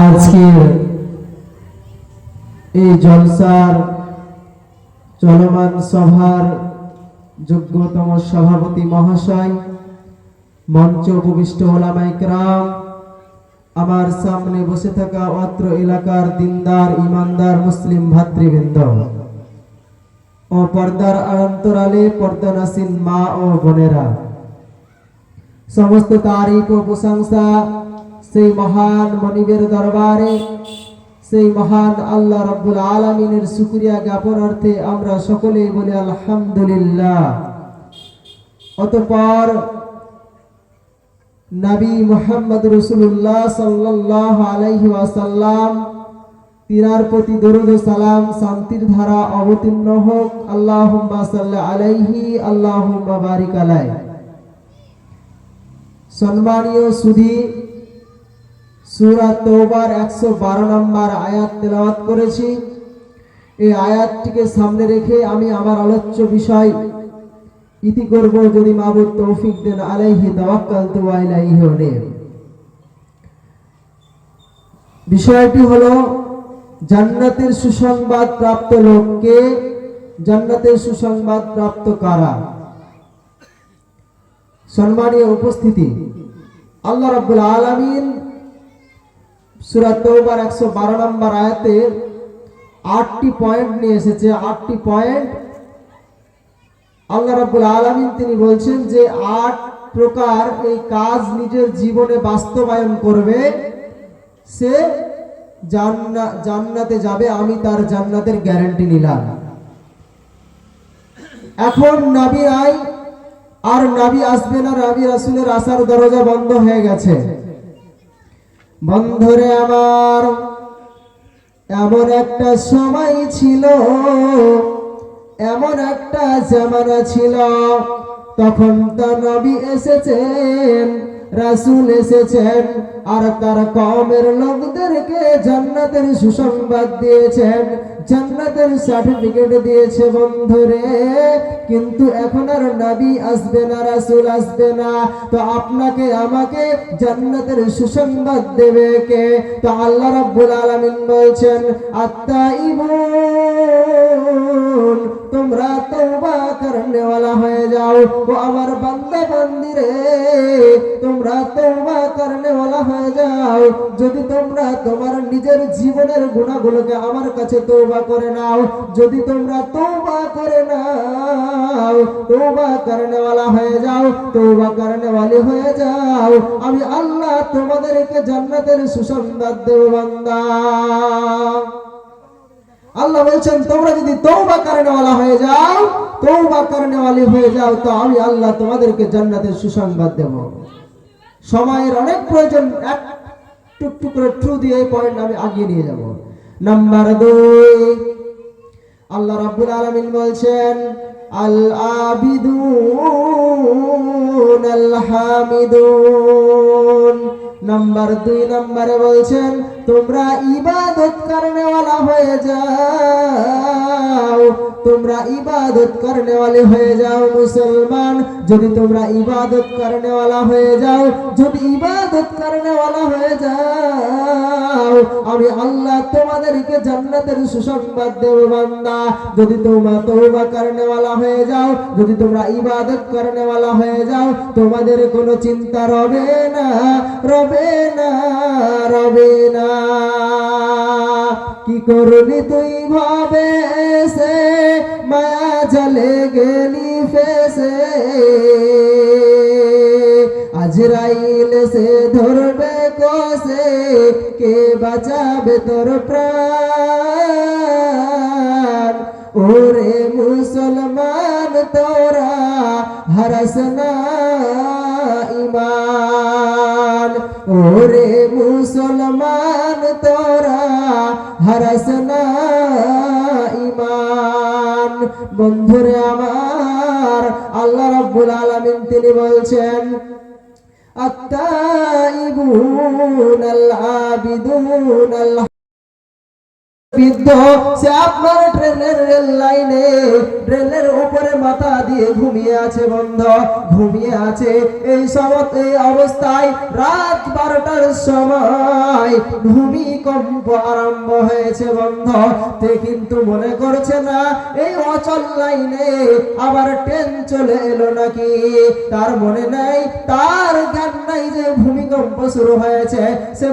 আজকের এই জলসার চলমান সভার যোগ্যতম সভাপতি মহাশয়, মঞ্চ উপবিষ্ট ওলামায়ে কেরাম, আমার সামনে বসে থাকা অত্র এলাকার দিনদার ইমানদার মুসলিম ভাতৃবৃন্দ ও পর্দার অন্তরালে পর্দানাসীন মা ও বোনেরা, সমস্ত তারিফ ও প্রশংসা সেই মহান মনিবের দরবারে, সেই মহান আল্লাহ রাব্বুল আলামিনের শুকরিয়া জ্ঞাপনার্থে আমরা সকলেই বলি আলহামদুলিল্লাহ। অতঃপর নবী মুহাম্মদ রাসূলুল্লাহ সাল্লাল্লাহু আলাইহি ওয়াসাল্লাম তিনার প্রতি দরুদ ও সালাম শান্তির ধারা অবতীর্ণ হোক। আল্লাহুম্মা সাল্লি আলাইহি আল্লাহুম্মা বারিক আলাইহি। সম্মানীয় সুধী, সূরা তওবার 112 নম্বর আয়াত তেলাওয়াত করেছি। এই আয়াতটিকে সামনে রেখে আমি আমার আলোচ্য বিষয় ইতি করব, যদি মাবুদ তৌফিক দেন। আলাইহি তাওয়াক্কালতু ওয়া ইলাইহি উনীব। বিষয়টি হলো জান্নাতের সুসংবাদ প্রাপ্ত লোককে, জান্নাতের সুসংবাদ প্রাপ্ত কারা। সম্মানীয় উপস্থিতি, আল্লাহ রাব্বুল আলামিন সূরা তওবার 112 নম্বর আয়াতে 8টি পয়েন্ট নিয়ে এসেছে। 8টি পয়েন্ট আল্লাহ রাব্বুল আলামিন তিনি বলছেন যে 8 প্রকার এই কাজ নিজের জীবনে বাস্তবায়ন করবে, সে জান্নাতে যাবে, আমি তার জান্নাতের গ্যারান্টি নিলাম। এখন নবী নাই আর নবী আসবে না, নবী রাসূলের আসার দরজা বন্ধ হয়ে গেছে। বন্ধুরে আমার, এমন একটা সময় ছিল, এমন একটা জামানা ছিল, তখন তো নবী এসেছেন, রাসূল এসেছেন, আর তার কওমের লোকদেরকে জান্নাতের সুসংবাদ দিয়েছেন, জান্নাতের সার্টিফিকেট দিয়েছে। বন্ধুরে, কিন্তু এখন আর নবী আসবে না, রাসূল আসবে না, তো আপনাকে আমাকে জান্নাতের সুসংবাদ দেবে কে? তো আল্লাহ রাব্বুল আলামিন বলছেন, আত্তাইবুন, তোমরা তওবা করনে ওয়ালা হয়ে যাও। ও আমার বান্দা বান্দিরে, তোমরা তওবা করনে ওয়ালা হয়ে যাও। যদি তোমরা তোমার নিজের জীবনের গুনাহগুলোকে আমার কাছে তওবা করে নাও, যদি তোমরা তওবা করে নাও, তওবা করনে ওয়ালা হয়ে যাও, তওবা করনে ওয়ালি হয়ে যাও, আমি আল্লাহ তোমাদেরকে জান্নাতের সুসংবাদ দেব। বান্দা, আল্লাহ বলছেন তোমরা যদি তওবা করনেওয়ালা হয়ে যাও, তওবা করনেওয়ালি হয়ে যাও, তো আমি আল্লাহ তোমাদেরকে জান্নাতের সুসংবাদ দেব। সময়ের অনেক প্রয়োজন, এক টুকটুক করে ট্রু দিয়ে এই পয়েন্ট আমি আগিয়ে নিয়ে যাব। নাম্বার 2, আল্লাহ রাব্বুল আলামিন বলছেন, আল আবিদুন আল হামিদুন। নাম্বার 2 নম্বরে বলছেন, তোমরা ইবাদত করনেওয়ালা হয়ে যাও, তোমরা ইবাদত করনেওয়ালা হয়ে যাও। মুসলমান, যদি তোমরা ইবাদত করনেওয়ালা হয়ে যাও, যদি ইবাদত করনেওয়ালা হয়ে যাও, আমি আল্লাহ তোমাদেরকে জান্নাতের সুসংবাদ দেব। বান্দা, যদি তোমরা তওবা করনেওয়ালা হয়ে যাও, যদি তোমরা ইবাদত করনেওয়ালা হয়ে যাও, তোমাদের কোনো চিন্তা রবে না, রবে না, রবে না। কি করবি তুই ভাবে এসে, মায়া জলে গেলি ফেসে, আজরাইল সে ধরবে কষে, কে বাঁচাবে তোর প্রাণ? ওরে মুসলমান, তোরা হারাস না ঈমান, ওরে মুসলমান, তোরা হারাস না ঈমান। বন্ধুরে আমার, আল্লাহ রাব্বুল আলামিন তিনি বলছেন, আত্তাইবুন আল আবিদুন আল বৃদ্ধ, সে আপনার ট্রেনের রেল লাইনে রেলের উপরে মাথা দিয়ে ঘুমিয়ে আছে বন্ধু, ঘুমিয়ে আছে। এই অবস্থায় রাত 12টার সময় ভূমিকম্প আরম্ভ হয়েছে বন্ধু। তে কিন্তু মনে করছে না এই অচল লাইনে আবার ট্রেন চলে এলো নাকি, তার মনে নাই, তার জ্ঞান নাই যে ভূমিকম্প শুরু হয়েছে। সে